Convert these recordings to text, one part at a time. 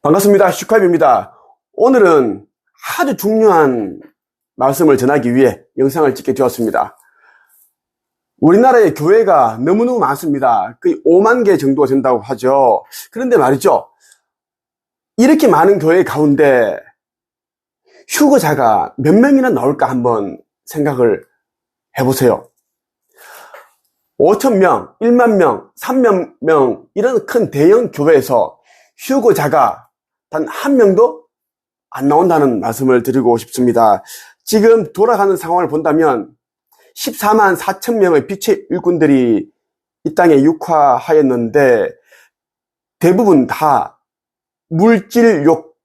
반갑습니다. 슈카입입니다. 오늘은 아주 중요한 말씀을 전하기 위해 영상을 찍게 되었습니다. 우리나라의 교회가 너무너무 많습니다. 거의 5만 개 정도가 된다고 하죠. 그런데 말이죠, 이렇게 많은 교회 가운데 휴거자가 몇 명이나 나올까 한번 생각을 해보세요. 5,000명, 1만 명, 3만 명 이런 큰 대형 교회에서 휴거자가 단 한 명도 안 나온다는 말씀을 드리고 싶습니다. 지금 돌아가는 상황을 본다면 14만 4천 명의 빛의 일꾼들이 이 땅에 육화하였는데 대부분 다 물질욕,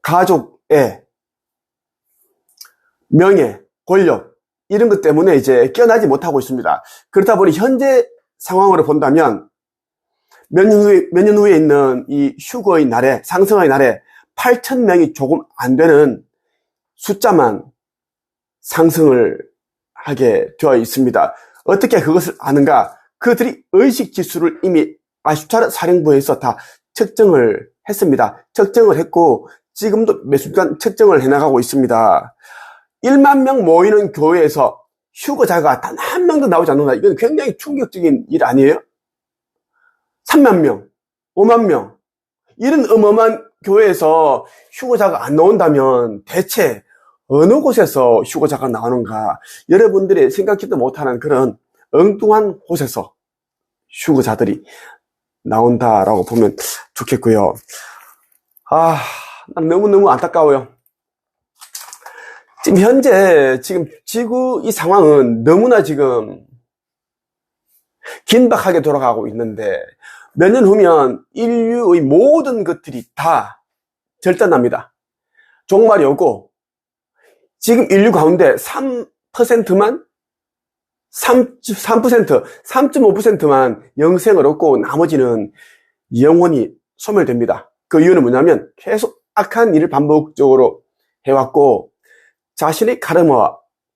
가족의 명예, 권력 이런 것 때문에 이제 깨어나지 못하고 있습니다. 그렇다 보니 현재 상황으로 본다면 몇 년 후에 있는 이 휴거의 날에, 상승의 날에 8,000명이 조금 안 되는 숫자만 상승을 하게 되어 있습니다. 어떻게 그것을 아는가? 그들이 의식 지수를 이미 아슈타르 사령부에서 다 측정을 했습니다. 측정을 했고 지금도 매 순간 측정을 해나가고 있습니다. 1만 명 모이는 교회에서 휴거자가 단 한 명도 나오지 않는다. 이건 굉장히 충격적인 일 아니에요? 3만 명, 5만 명 이런 어마어마한 교회에서 휴거자가 안 나온다면 대체 어느 곳에서 휴거자가 나오는가? 여러분들이 생각지도 못하는 그런 엉뚱한 곳에서 휴거자들이 나온다라고 보면 좋겠고요. 난 너무너무 안타까워요. 지금 현재 지구 이 상황은 너무나 지금 긴박하게 돌아가고 있는데 몇 년 후면 인류의 모든 것들이 다 절단납니다. 종말이 오고 지금 인류 가운데 3%만 3.5%만 영생을 얻고 나머지는 영원히 소멸됩니다. 그 이유는 뭐냐면 계속 악한 일을 반복적으로 해왔고 자신의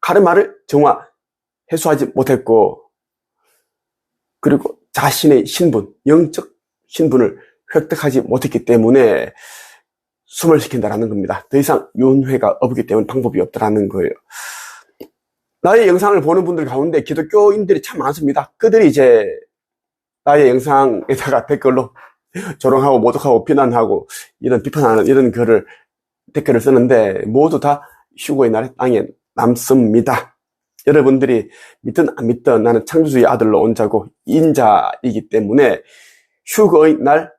카르마를 해소하지 못했고 그리고 자신의 신분, 영적 신분을 획득하지 못했기 때문에 소멸시킨다라는 겁니다. 더 이상 윤회가 없기 때문에 방법이 없다라는 거예요. 나의 영상을 보는 분들 가운데 기독교인들이 참 많습니다. 그들이 이제 나의 영상에다가 댓글로 조롱하고 모독하고 비난하고 이런 비판하는 이런 댓글을 쓰는데 모두 다 휴거의 날에 땅에 남습니다. 여러분들이 믿든 안 믿든 나는 창조주의 아들로 온 자고 인자이기 때문에 휴거의 날,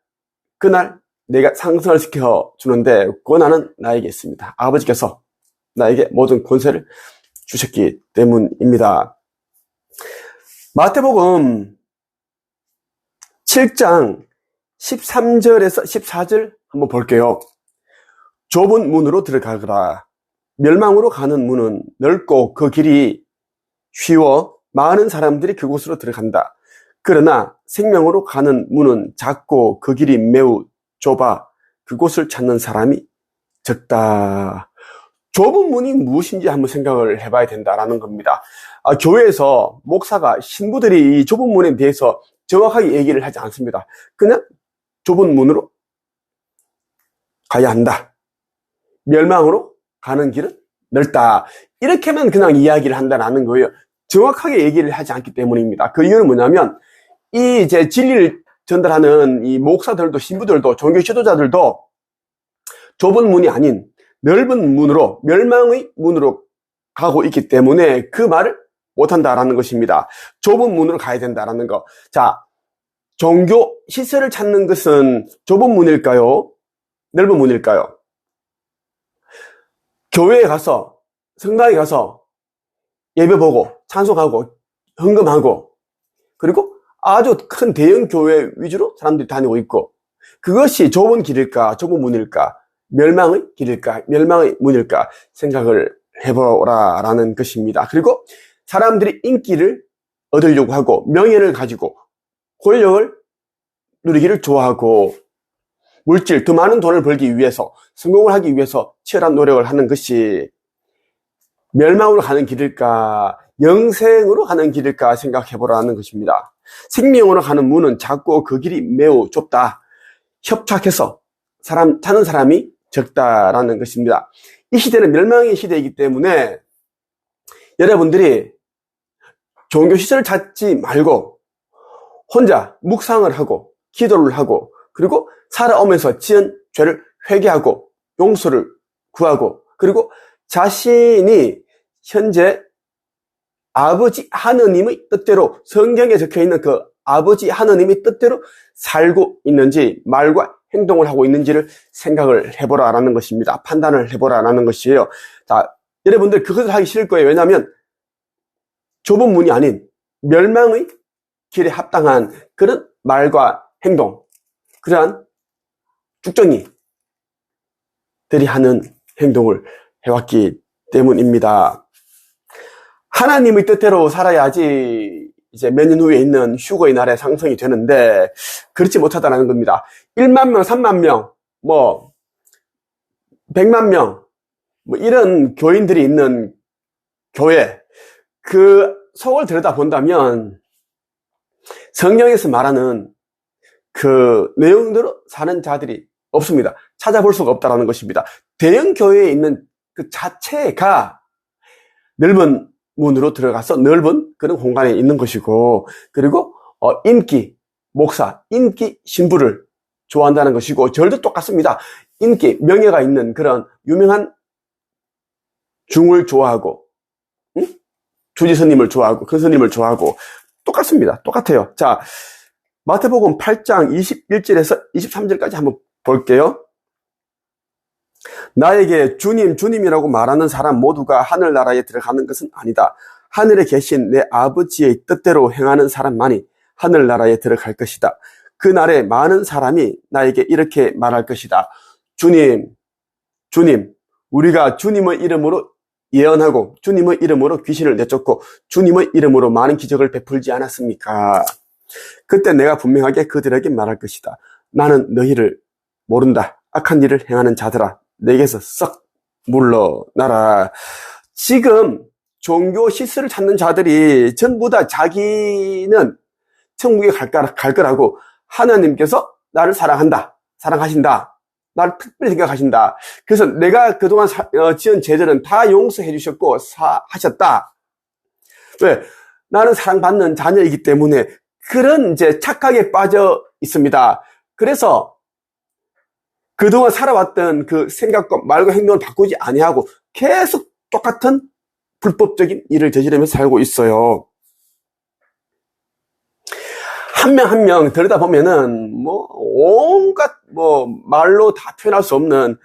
그날 내가 상승을 시켜주는데 권한은 나에게 있습니다. 아버지께서 나에게 모든 권세를 주셨기 때문입니다. 마태복음 7장 13절에서 14절 한번 볼게요. 좁은 문으로 들어가거라. 멸망으로 가는 문은 넓고 그 길이 쉬워 많은 사람들이 그곳으로 들어간다. 그러나 생명으로 가는 문은 작고 그 길이 매우 좁아 그곳을 찾는 사람이 적다. 좁은 문이 무엇인지 한번 생각을 해봐야 된다라는 겁니다. 교회에서 목사가 신부들이 이 좁은 문에 대해서 정확하게 얘기를 하지 않습니다. 그냥 좁은 문으로 가야 한다. 멸망으로 가는 길은 넓다. 이렇게만 그냥 이야기를 한다라는 거예요. 정확하게 얘기를 하지 않기 때문입니다. 그 이유는 뭐냐면 이 진리를 전달하는 이 목사들도 신부들도 종교 지도자들도 좁은 문이 아닌 넓은 문으로 멸망의 문으로 가고 있기 때문에 그 말을 못한다라는 것입니다. 좁은 문으로 가야 된다라는 거. 자, 종교 시설을 찾는 것은 좁은 문일까요? 넓은 문일까요? 교회에 가서 성당에 가서 예배 보고 찬송하고 헌금하고 그리고 아주 큰 대형 교회 위주로 사람들이 다니고 있고 그것이 좁은 길일까 좁은 문일까 멸망의 길일까 멸망의 문일까 생각을 해보라라는 것입니다. 그리고 사람들이 인기를 얻으려고 하고 명예를 가지고 권력을 누리기를 좋아하고 물질, 더 많은 돈을 벌기 위해서 성공을 하기 위해서 치열한 노력을 하는 것이 멸망으로 가는 길일까 영생으로 가는 길일까 생각해보라는 것입니다. 생명으로 가는 문은 작고 그 길이 매우 좁다. 협착해서 찾는 사람이 적다라는 것입니다. 이 시대는 멸망의 시대이기 때문에 여러분들이 종교시설을 찾지 말고 혼자 묵상을 하고 기도를 하고 그리고 살아오면서 지은 죄를 회개하고 용서를 구하고 그리고 자신이 현재 아버지 하느님의 뜻대로 성경에 적혀있는 그 아버지 하느님의 뜻대로 살고 있는지 말과 행동을 하고 있는지를 생각을 해보라라는 것입니다. 판단을 해보라라는 것이에요. 자, 여러분들 그것을 하기 싫을 거예요. 왜냐하면 좁은 문이 아닌 멸망의 길에 합당한 그런 말과 행동, 그러한 쭉정이들이 하는 행동을 해왔기 때문입니다. 하나님의 뜻대로 살아야지 이제 몇 년 후에 있는 휴거의 날에 상승이 되는데 그렇지 못하다는 겁니다. 1만 명, 3만 명, 100만 명, 이런 교인들이 있는 교회, 그 속을 들여다본다면 성경에서 말하는 그 내용대로 사는 자들이 없습니다. 찾아볼 수가 없다는 것입니다. 대형 교회에 있는 그 자체가 넓은 문으로 들어가서 넓은 그런 공간에 있는 것이고 그리고 인기, 목사, 인기, 신부를 좋아한다는 것이고 절도 똑같습니다. 인기, 명예가 있는 그런 유명한 중을 좋아하고 주지스님을 좋아하고 큰 스님을 좋아하고 똑같습니다. 똑같아요. 자, 마태복음 8장 21절에서 23절까지 한번 볼게요. 나에게 주님, 주님이라고 말하는 사람 모두가 하늘나라에 들어가는 것은 아니다. 하늘에 계신 내 아버지의 뜻대로 행하는 사람만이 하늘나라에 들어갈 것이다. 그날에 많은 사람이 나에게 이렇게 말할 것이다. 주님, 주님, 우리가 주님의 이름으로 예언하고 주님의 이름으로 귀신을 내쫓고 주님의 이름으로 많은 기적을 베풀지 않았습니까? 그때 내가 분명하게 그들에게 말할 것이다. 나는 너희를 모른다. 악한 일을 행하는 자들아, 내게서 썩 물러나라. 지금 종교 시설을 찾는 자들이 전부 다 자기는 천국에 갈 거라고 하나님께서 나를 사랑한다. 사랑하신다. 나를 특별히 생각하신다. 그래서 내가 그동안 지은 죄들은 다 용서해 주셨고 하셨다. 왜? 나는 사랑받는 자녀이기 때문에 그런 이제 착각에 빠져 있습니다. 그래서 그동안 살아왔던 그 생각과 말과 행동을 바꾸지 아니하고 계속 똑같은 불법적인 일을 저지르면서 살고 있어요. 한 명 한 명 들여다보면은 온갖 말로 다 표현할 수 없는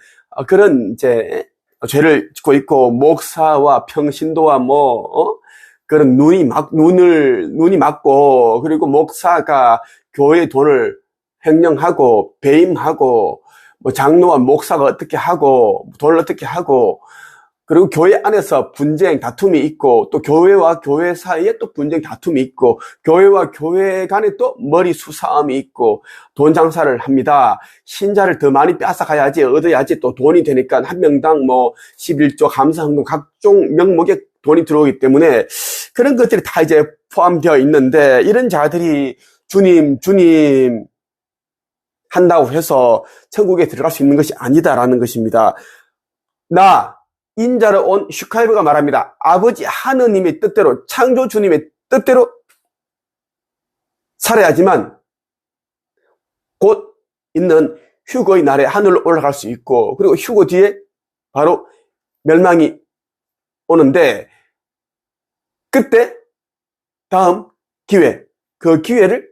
그런 이제 죄를 짓고 있고 목사와 평신도와 그런 눈이 맞고 그리고 목사가 교회 돈을 횡령하고 배임하고 장로와 목사가 어떻게 하고 돈을 어떻게 하고 그리고 교회 안에서 분쟁, 다툼이 있고 또 교회와 교회 사이에 또 분쟁, 다툼이 있고 교회와 교회 간에 또 머리 수싸움이 있고 돈 장사를 합니다. 신자를 더 많이 뺏어가야지 얻어야지 또 돈이 되니까 한 명당 11조 감사헌금 각종 명목에 돈이 들어오기 때문에 그런 것들이 다 이제 포함되어 있는데 이런 자들이 주님, 주님 한다고 해서 천국에 들어갈 수 있는 것이 아니다라는 것입니다. 인자로 온 슈카이브가 말합니다. 아버지 하느님의 뜻대로 창조 주님의 뜻대로 살아야지만 곧 있는 휴거의 날에 하늘로 올라갈 수 있고 그리고 휴거 뒤에 바로 멸망이 오는데 그때 다음 기회, 그 기회를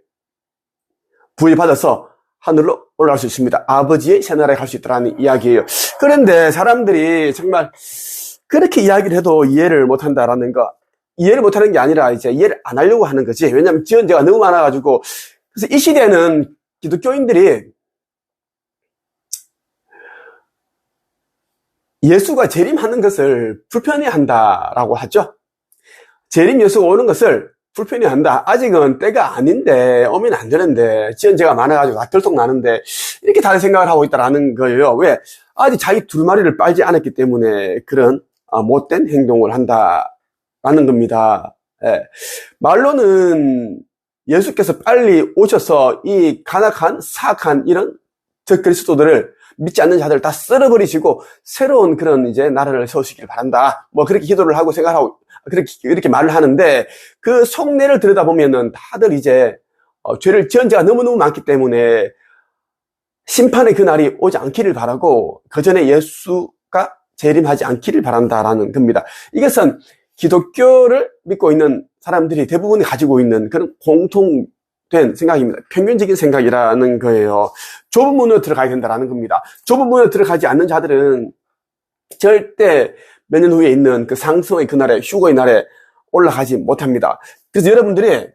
부여받아서 하늘로 올라갈 수 있습니다. 아버지의 새나라에 갈 수 있다는 이야기예요. 그런데 사람들이 정말 그렇게 이야기를 해도 이해를 못한다라는 거, 이해를 못하는 게 아니라 이제 이해를 안 하려고 하는 거지. 왜냐하면 지은 죄가 너무 많아가지고. 그래서 이 시대에는 기독교인들이 예수가 재림하는 것을 불편해한다라고 하죠. 재림 예수가 오는 것을 불편해한다. 아직은 때가 아닌데 오면 안 되는데 지은 죄가 많아가지고 다 들통나는데 이렇게 다른 생각을 하고 있다라는 거예요. 왜? 아직 자기 두루마리를 빨지 않았기 때문에 그런 못된 행동을 한다라는 겁니다. 예. 말로는 예수께서 빨리 오셔서 이 간악한 사악한 이런 적그리스도들을 믿지 않는 자들 다 쓸어버리시고 새로운 그런 이제 나라를 세우시길 바란다. 뭐 그렇게 기도를 하고 생각하고 이렇게 말을 하는데 그 속내를 들여다보면은 다들 이제 죄를 지은 자가 너무너무 많기 때문에 심판의 그날이 오지 않기를 바라고 그 전에 예수가 재림하지 않기를 바란다라는 겁니다. 이것은 기독교를 믿고 있는 사람들이 대부분 가지고 있는 그런 공통된 생각입니다. 평균적인 생각이라는 거예요. 좁은 문으로 들어가야 된다라는 겁니다. 좁은 문으로 들어가지 않는 자들은 절대 몇 년 후에 있는 그 상승의 그날에, 휴거의 날에 올라가지 못합니다. 그래서 여러분들이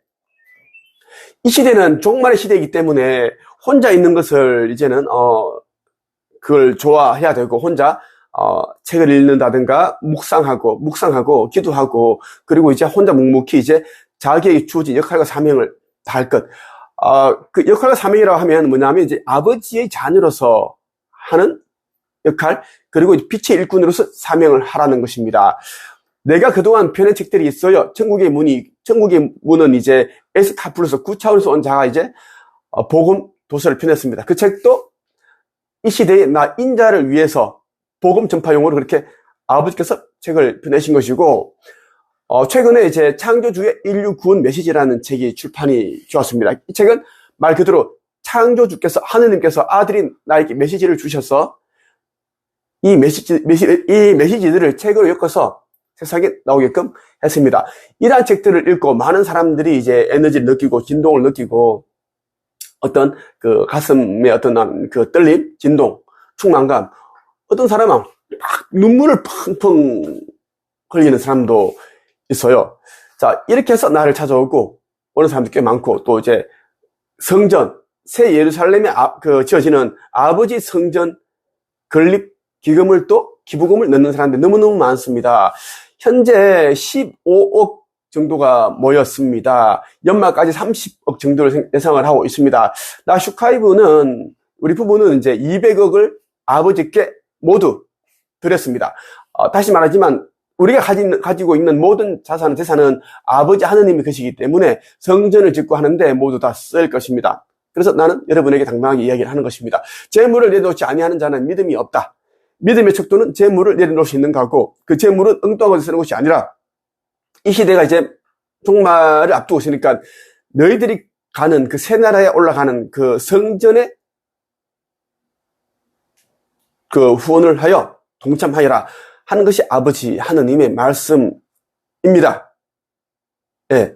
이 시대는 종말의 시대이기 때문에 혼자 있는 것을 이제는 그걸 좋아해야 되고 혼자 책을 읽는다든가 묵상하고 기도하고 그리고 이제 혼자 묵묵히 이제 자기에게 주어진 역할과 사명을 다할 것. 그 역할과 사명이라고 하면 뭐냐면 이제 아버지의 자녀로서 하는 역할 그리고 빛의 일꾼으로서 사명을 하라는 것입니다. 내가 그동안 펴낸 책들이 있어요. 천국의 문은 이제 에스카플로서 9차원에서 온 자가 이제 복음 도서를 펴냈습니다. 그 책도 이 시대에 나 인자를 위해서 복음 전파용으로 그렇게 아버지께서 책을 펴내신 것이고 최근에 이제 창조주의 인류 구원 메시지라는 책이 출판이 되었습니다. 이 책은 말 그대로 창조주께서 하느님께서 아들인 나에게 메시지를 주셔서 이 메시지들을 책으로 엮어서 세상에 나오게끔 했습니다. 이러한 책들을 읽고 많은 사람들이 이제 에너지를 느끼고 진동을 느끼고 어떤 그 가슴에 어떤 그 떨림, 진동, 충만감, 어떤 사람은 막 눈물을 펑펑 흘리는 사람도 있어요. 자, 이렇게 해서 나를 찾아오고 오는 사람도 꽤 많고 또 이제 성전, 새 예루살렘에 지어지는 아버지 성전 건립 기금을 또 기부금을 넣는 사람들이 너무너무 많습니다. 현재 15억 정도가 모였습니다. 연말까지 30억 정도를 예상을 하고 있습니다. 나 슈카이브는 우리 부부는 이제 200억을 아버지께 모두 드렸습니다. 다시 말하지만 우리가 가지고 있는 모든 재산은 아버지 하느님의 것이기 때문에 성전을 짓고 하는데 모두 다 쓸 것입니다. 그래서 나는 여러분에게 당당하게 이야기를 하는 것입니다. 재물을 내놓지 아니하는 자는 믿음이 없다. 믿음의 척도는 재물을 내려놓을 수 있는 거고 그 재물은 엉뚱한 것을 쓰는 것이 아니라 이 시대가 이제 종말을 앞두고 있으니까 너희들이 가는 그 새 나라에 올라가는 그 성전에 그 후원을 하여 동참하여라 하는 것이 아버지 하느님의 말씀입니다. 예.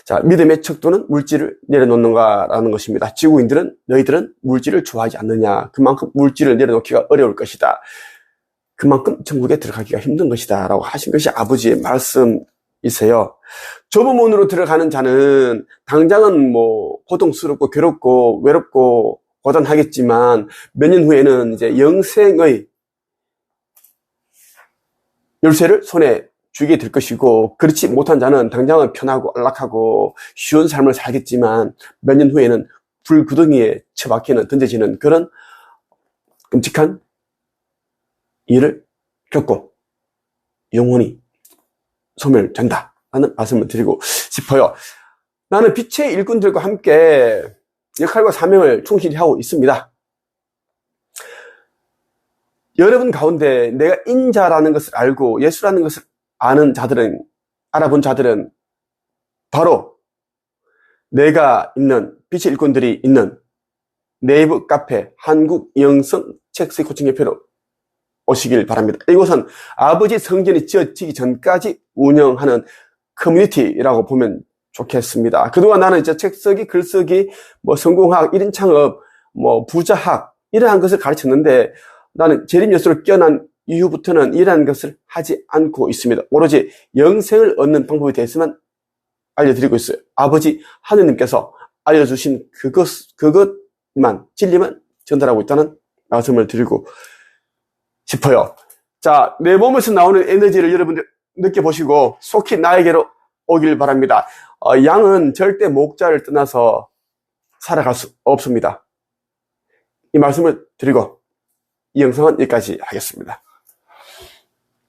자, 믿음의 척도는 물질을 내려놓는가라는 것입니다. 지구인들은 너희들은 물질을 좋아하지 않느냐. 그만큼 물질을 내려놓기가 어려울 것이다. 그만큼 천국에 들어가기가 힘든 것이다. 라고 하신 것이 아버지의 말씀이세요. 좁은 문으로 들어가는 자는 당장은 뭐 고통스럽고 괴롭고 외롭고 고단하겠지만 몇 년 후에는 이제 영생의 열쇠를 손에 쥐게 될 것이고 그렇지 못한 자는 당장은 편하고 안락하고 쉬운 삶을 살겠지만 몇 년 후에는 불구덩이에 처박히는 던져지는 그런 끔찍한 일을 겪고 영원히 소멸된다 라는 말씀을 드리고 싶어요. 나는 빛의 일꾼들과 함께 역할과 사명을 충실히 하고 있습니다. 여러분 가운데 내가 인자라는 것을 알고 예수라는 것을 알아본 자들은 바로 내가 있는 빛의 일꾼들이 있는 네이버 카페 한국영성 책스 코칭협회로 오시길 바랍니다. 이곳은 아버지 성전이 지어지기 전까지 운영하는 커뮤니티라고 보면 좋겠습니다. 그동안 나는 이제 책 쓰기, 글 쓰기, 뭐 성공학, 1인 창업, 뭐 부자학 이러한 것을 가르쳤는데 나는 재림 예수로 깨어난 이후부터는 이러한 것을 하지 않고 있습니다. 오로지 영생을 얻는 방법에 대해서만 알려드리고 있어요. 아버지 하느님께서 알려주신 그것만 진리만 전달하고 있다는 말씀을 드리고 싶어요. 자, 내 몸에서 나오는 에너지를 여러분들 느껴보시고 속히 나에게로 오길 바랍니다. 양은 절대 목자를 떠나서 살아갈 수 없습니다. 이 말씀을 드리고 이 영상은 여기까지 하겠습니다.